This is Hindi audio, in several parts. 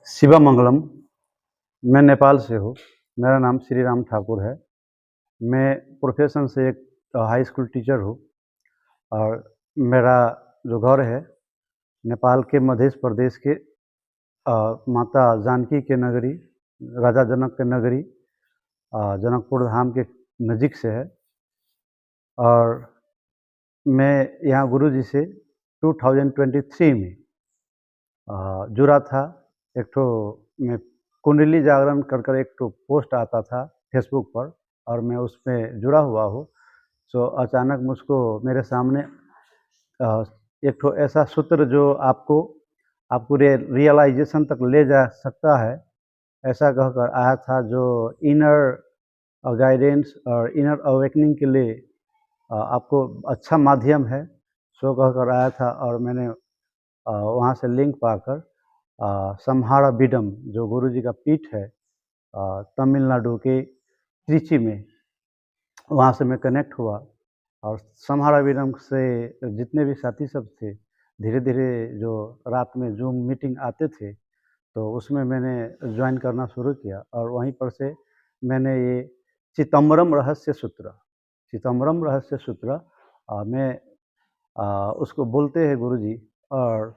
शिवमंगलम। मैं नेपाल से हूँ। मेरा नाम श्री राम ठाकुर है। मैं प्रोफ़ेशन से एक हाई स्कूल टीचर हूँ और मेरा जो घर है नेपाल के मध्य प्रदेश के माता जानकी के नगरी, राजा जनक के नगरी जनकपुर धाम के नज़दीक से है। और मैं यहाँ गुरुजी से 2023 में जुड़ा था। एक ठो मैं कुंडली जागरण कर एक ठो पोस्ट आता था फेसबुक पर और मैं उसमें जुड़ा हुआ हूँ। सो अचानक मुझको मेरे सामने एक ठो ऐसा सूत्र जो आपको रियलाइजेशन तक ले जा सकता है, ऐसा कहकर आया था, जो इनर गाइडेंस और इनर अवेकनिंग के लिए आपको अच्छा माध्यम है, सो कहकर आया था। और मैंने वहाँ से लिंक पाकर सम्हारा बीडम, जो गुरुजी का पीठ है तमिलनाडु के त्रिची में, वहाँ से मैं कनेक्ट हुआ। और सम्हारा बीडम से जितने भी साथी सब थे, धीरे-धीरे जो रात में ज़ूम मीटिंग आते थे, तो उसमें मैंने जॉइन करना शुरू किया। और वहीं पर से मैंने ये चिदंबरम रहस्य सूत्र मैं उसको बोलते हैं गुरुजी, और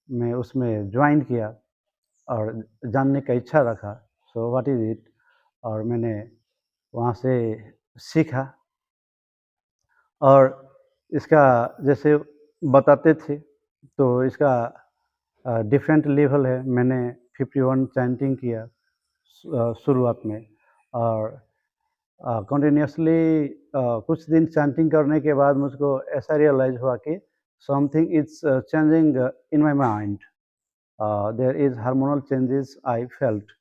मैं उसमें जॉइन किया और जानने का इच्छा रखा, सो व्हाट इज़ इट, और मैंने वहाँ से सीखा। और इसका जैसे बताते थे, तो इसका डिफरेंट लेवल है। मैंने 51 चैंटिंग किया शुरुआत में, और कंटिन्यूअसली कुछ दिन चैंटिंग करने के बाद मुझको ऐसा रियलाइज़ हुआ कि something is changing in my mind, there is hormonal changes I felt.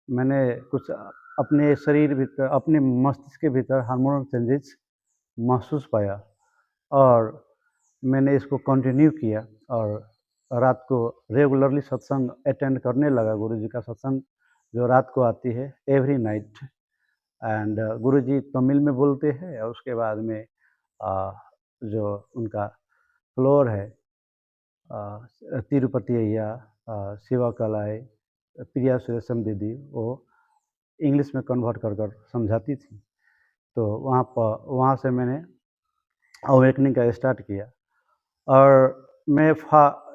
मैंने कुछ अपने शरीर भीतर, अपने मस्तिष्क के भीतर हार्मोनल चेंजेस महसूस पाया, और मैंने इसको कंटिन्यू किया। और रात को रेगुलरली सत्संग अटेंड करने लगा। गुरुजी का सत्संग जो रात को आती है एवरी नाइट, एंड गुरुजी तमिल में बोलते हैं, और उसके बाद में जो उनका फ्लोर है तिरुपति अय्या, शिवा कलाई, प्रिया सुरेशम दीदी, वो इंग्लिश में कन्वर्ट कर समझाती थी। तो वहाँ से मैंने अवेकनिंग का स्टार्ट किया। और मैं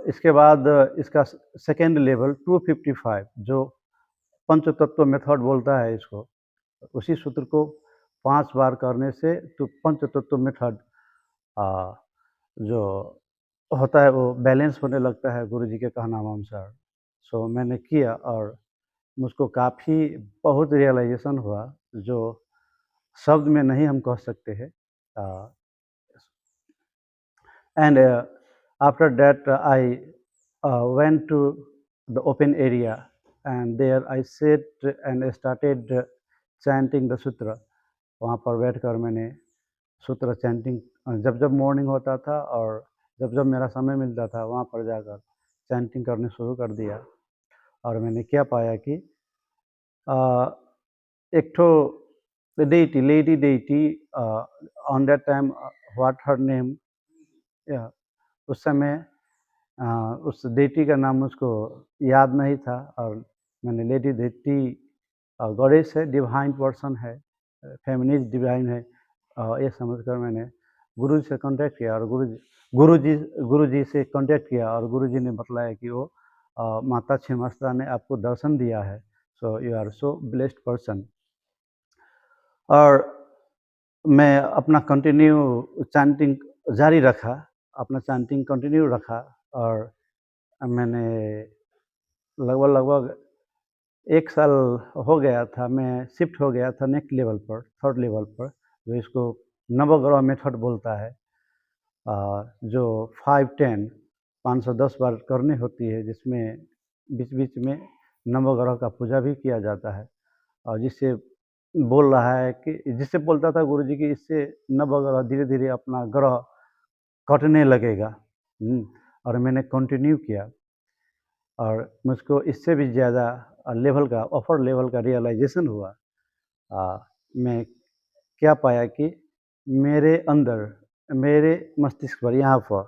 इसके बाद इसका सेकेंड लेवल 255, जो पंचतत्व मेथड बोलता है इसको, उसी सूत्र को 5 बार करने से तो पंचतत्व मेथड जो होता है वो बैलेंस होने लगता है गुरुजी के कहनानुसार। सो मैंने किया और मुझको काफ़ी बहुत रियलाइजेशन हुआ, जो शब्द में नहीं हम कह सकते हैं। And after that I went to the open area, and there I sat and started chanting the sutra. वहाँ पर बैठकर मैंने सूत्र चैंटिंग जब जब मॉर्निंग होता था और जब जब मेरा समय मिलता था, वहाँ पर जाकर चैंटिंग करने शुरू कर दिया। और मैंने क्या पाया कि एक ठो deity, lady deity, on that time, what her name, या उस समय उस deity का नाम मुझको याद नहीं था। और मैंने लेडी deity गॉडेस है, डिवाइन पर्सन है, फेमिनिस्ट डिवाइन है, ये समझकर मैंने गुरुजी से कांटेक्ट किया। और गुरुजी से कांटेक्ट किया, और गुरुजी ने बतलाया कि वो माता छिन्नमस्ता ने आपको दर्शन दिया है, so you are so blessed person. और मैं अपना कंटिन्यू चैंटिंग जारी रखा, अपना चैंटिंग कंटिन्यू रखा। और मैंने लगभग 1 साल हो गया था, मैं शिफ्ट हो गया था नेक्स्ट लेवल पर, थर्ड लेवल पर, जो इसको नवग्रह मेथड बोलता है, जो 510 बार करनी होती है, जिसमें बीच-बीच में नवग्रह का पूजा भी किया जाता है। और जिससे बोल रहा है कि जिससे बोलता था गुरुजी कि इससे नवग्रह धीरे-धीरे अपना ग्रह कटने लगेगा। और मैंने कंटिन्यू किया, और मुझको इससे भी ज़्यादा लेवल का, अपर लेवल का रियलाइजेशन हुआ। मैं क्या पाया कि मेरे अंदर, मेरे मस्तिष्क पर, यहाँ पर,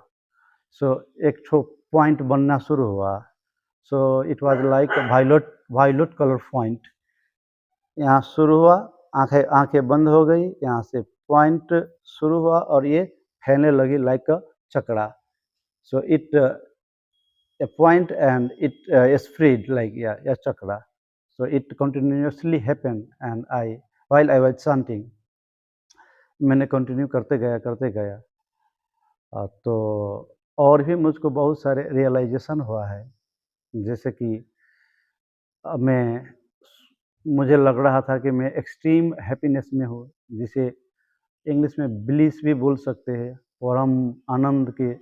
सो एक ठो पॉइंट बनना शुरू हुआ। So it was like a violet color point. यहाँ शुरू हुआ, आंखें आंखें बंद हो गई, यहाँ से पॉइंट शुरू हुआ और ये फैलने लगी like a चकड़ा. So it a point and it spread like a chakra. So it continuously happened and while I was chanting, मैंने कंटिन्यू करते गया. तो और भी मुझको बहुत सारे रियलाइजेशन हुआ है, जैसे कि मैं मुझे लग रहा था कि मैं एक्सट्रीम हैप्पीनेस में हूँ, जिसे इंग्लिश में ब्लिस भी बोल सकते हैं, परम आनंद के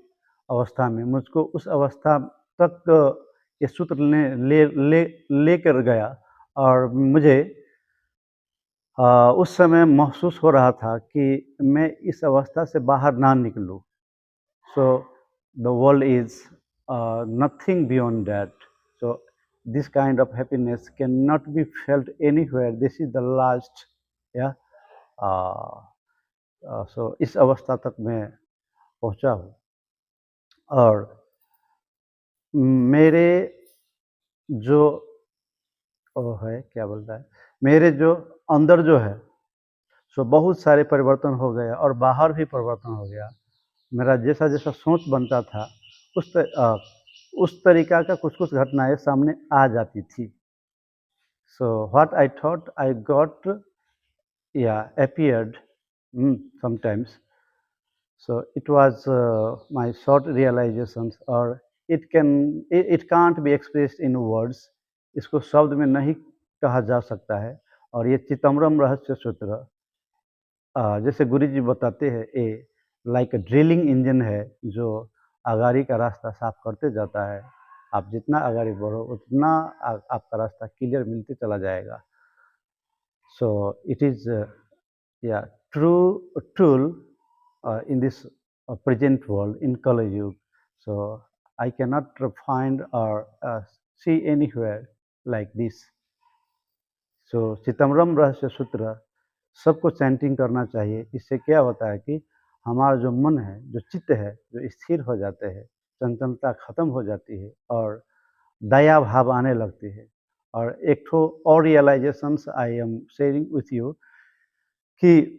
अवस्था में. मुझको उस अवस्था तक ये सूत्र लेकर गया और मुझे उस समय महसूस हो रहा था कि मैं इस अवस्था से बाहर ना निकलूँ. So the world is nothing beyond that. So this kind of happiness can not be felt anywhere. This is the last. या सो इस अवस्था तक मैं पहुँचा हूँ. और मेरे जो क्या बोलता है, मेरे जो अंदर जो है, सो बहुत सारे परिवर्तन हो गए और बाहर भी परिवर्तन हो गया. मेरा जैसा सोच बनता था, उस तरीका का कुछ घटनाएं सामने आ जाती थी. So what I thought I got appeared sometimes. So it was my short realizations, or it can't be expressed in words. इसको शब्द में नहीं कहा जा सकता है. और ये चिदम्बरम रहस्य सूत्र, जैसे गुरुजी बताते हैं, ये लाइक ड्रिलिंग इंजन है जो अगाड़ी का रास्ता साफ करते जाता है. आप जितना अगाड़ी बढ़ो उतना आपका रास्ता क्लियर मिलते चला जाएगा. So it is true tool in this present world in Kali Yuga. So I cannot find or see anywhere like this. So Chidambaram रहस्य सूत्र सबको चैंटिंग करना चाहिए. इससे क्या होता है कि हमारा जो मन है, जो चित्त है, जो स्थिर हो जाते हैं, चंचलता खत्म हो जाती है और दया भाव आने लगती है. और एक ठो और realisations I am sharing with you कि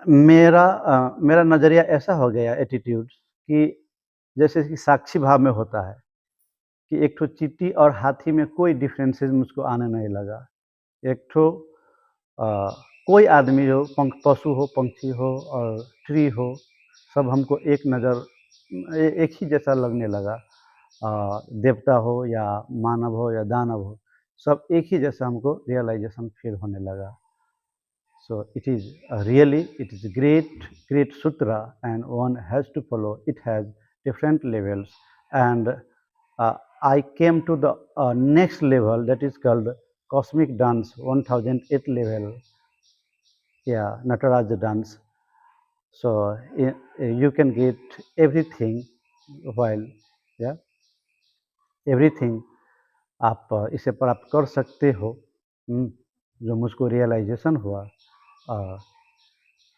मेरा नज़रिया ऐसा हो गया, एटीट्यूड, कि जैसे कि साक्षी भाव में होता है कि एक ठो चींटी और हाथी में कोई डिफरेंसेस मुझको आने नहीं लगा. एक ठो कोई आदमी हो, पशु हो, पंछी हो और ट्री हो, सब हमको एक ही जैसा लगने लगा. देवता हो या मानव हो या दानव हो, सब एक ही जैसा हमको रियलाइजेशन फील होने लगा. So it is a great sutra, and one has to follow. It has different levels, and I came to the next level, that is called cosmic dance, 1008 level. Yeah, Nataraja dance. So you can get everything while everything आप इसे प्राप्त कर सकते हो. जो मुझको रियलाइजेशन हुआ.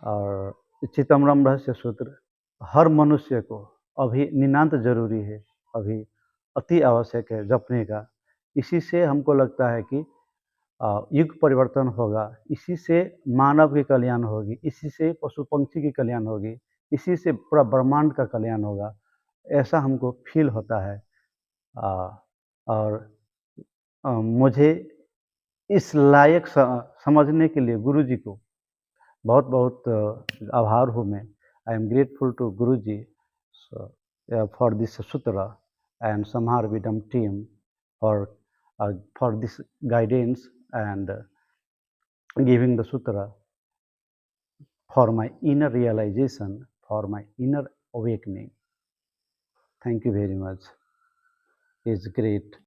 और चिदम्बरम रहस्य सूत्र हर मनुष्य को अभी नितांत जरूरी है, अभी अति आवश्यक है जपने का. इसी से हमको लगता है कि युग परिवर्तन होगा, इसी से मानव की कल्याण होगी, इसी से पशु पंछी की कल्याण होगी, इसी से पूरा ब्रह्मांड का कल्याण होगा, ऐसा हमको फील होता है. और मुझे इस लायक समझने के लिए गुरुजी को बहुत बहुत आभार हूँ मैं. I am grateful to Guruji for this sutra and समहार wisdom team for this guidance and giving the sutra for my inner realization, for my inner awakening. Thank you very much. It's great.